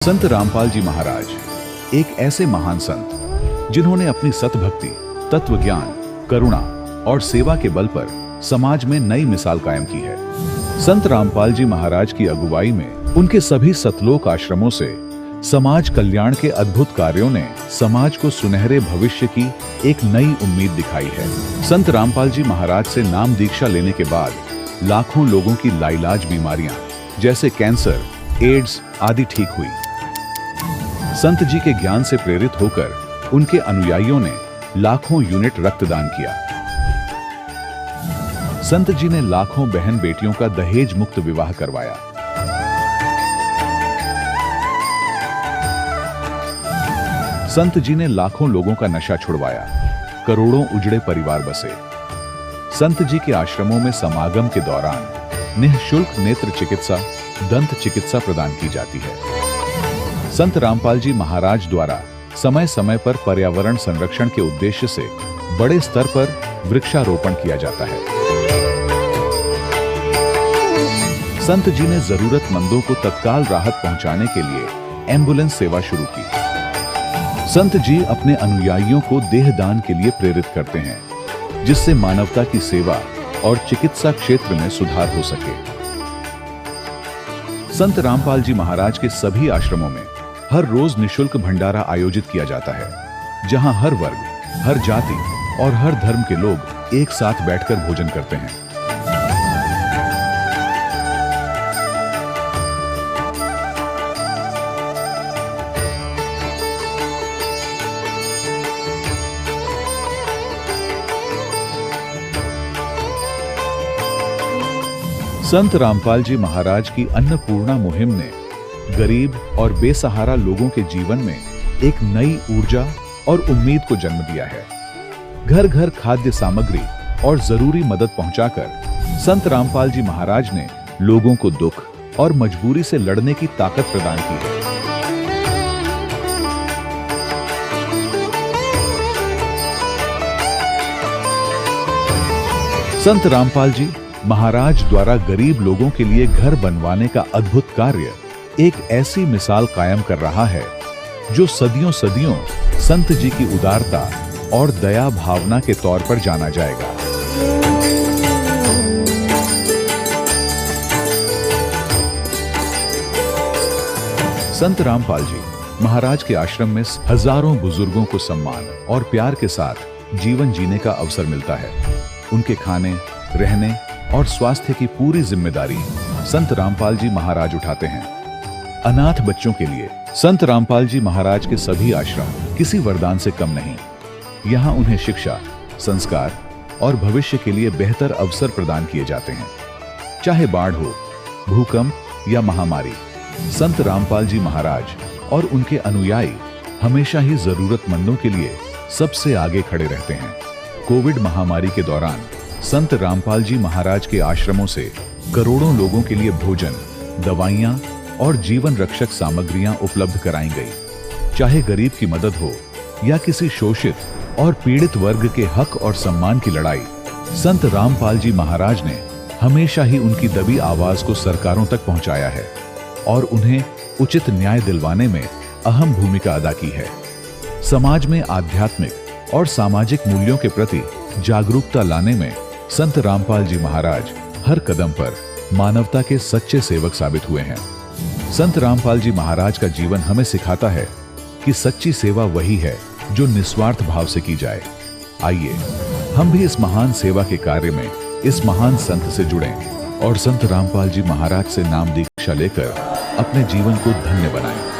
संत रामपाल जी महाराज एक ऐसे महान संत जिन्होंने अपनी सतभक्ति, तत्व ज्ञान, करुणा और सेवा के बल पर समाज में नई मिसाल कायम की है। संत रामपाल जी महाराज की अगुवाई में उनके सभी सतलोक आश्रमों से समाज कल्याण के अद्भुत कार्यों ने समाज को सुनहरे भविष्य की एक नई उम्मीद दिखाई है। संत रामपाल जी महाराज से नाम दीक्षा लेने के बाद लाखों लोगों की लाइलाज बीमारियां जैसे कैंसर, एड्स आदि ठीक हुई। संत जी के ज्ञान से प्रेरित होकर उनके अनुयायियों ने लाखों यूनिट रक्तदान किया। संत जी ने लाखों बहन बेटियों का दहेज मुक्त विवाह करवाया। संत जी ने लाखों लोगों का नशा छुड़वाया, करोड़ों उजड़े परिवार बसे। संत जी के आश्रमों में समागम के दौरान निःशुल्क नेत्र चिकित्सा, दंत चिकित्सा प्रदान की जाती है। संत रामपाल जी महाराज द्वारा समय समय पर पर्यावरण संरक्षण के उद्देश्य से बड़े स्तर पर वृक्षारोपण किया जाता है। संत जी ने जरूरतमंदों को तत्काल राहत पहुंचाने के लिए एम्बुलेंस सेवा शुरू की। संत जी अपने अनुयायियों को देहदान के लिए प्रेरित करते हैं, जिससे मानवता की सेवा और चिकित्सा क्षेत्र में सुधार हो सके। संत रामपाल जी महाराज के सभी आश्रमों में हर रोज निःशुल्क भंडारा आयोजित किया जाता है, जहां हर वर्ग, हर जाति और हर धर्म के लोग एक साथ बैठकर भोजन करते हैं। संत रामपाल जी महाराज की अन्नपूर्णा मुहिम ने गरीब और बेसहारा लोगों के जीवन में एक नई ऊर्जा और उम्मीद को जन्म दिया है। घर घर खाद्य सामग्री और जरूरी मदद पहुंचाकर संत रामपाल जी महाराज ने लोगों को दुख और मजबूरी से लड़ने की ताकत प्रदान की है। संत रामपाल जी महाराज द्वारा गरीब लोगों के लिए घर बनवाने का अद्भुत कार्य एक ऐसी मिसाल कायम कर रहा है जो सदियों सदियों संत जी की उदारता और दया भावना के तौर पर जाना जाएगा। संत रामपाल जी महाराज के आश्रम में हजारों बुजुर्गों को सम्मान और प्यार के साथ जीवन जीने का अवसर मिलता है। उनके खाने, रहने और स्वास्थ्य की पूरी जिम्मेदारी संत रामपाल जी महाराज उठाते हैं। अनाथ बच्चों के लिए संत रामपाल जी महाराज के सभी आश्रम किसी वरदान से कम नहीं। यहाँ उन्हें शिक्षा, संस्कार और भविष्य के लिए बेहतर अवसर प्रदान किए जाते हैं। चाहे बाढ़ हो, भूकंप या महामारी, संत रामपाल जी महाराज और उनके अनुयायी हमेशा ही जरूरतमंदों के लिए सबसे आगे खड़े रहते हैं। कोविड महामारी के दौरान संत रामपाल जी महाराज के आश्रमों से करोड़ों लोगों के लिए भोजन, दवाइयां और जीवन रक्षक सामग्रियां उपलब्ध कराई गई। चाहे गरीब की मदद हो या किसी शोषित और पीड़ित वर्ग के हक और सम्मान की लड़ाई, संत रामपाल जी महाराज ने हमेशा ही उनकी दबी आवाज को सरकारों तक पहुंचाया है और उन्हें उचित न्याय दिलवाने में अहम भूमिका अदा की है। समाज में आध्यात्मिक और सामाजिक मूल्यों के प्रति जागरूकता लाने में संत रामपाल जी महाराज हर कदम पर मानवता के सच्चे सेवक साबित हुए हैं। संत रामपाल जी महाराज का जीवन हमें सिखाता है कि सच्ची सेवा वही है जो निस्वार्थ भाव से की जाए। आइए हम भी इस महान सेवा के कार्य में इस महान संत से जुड़ें और संत रामपाल जी महाराज से नाम दीक्षा लेकर अपने जीवन को धन्य बनाएं।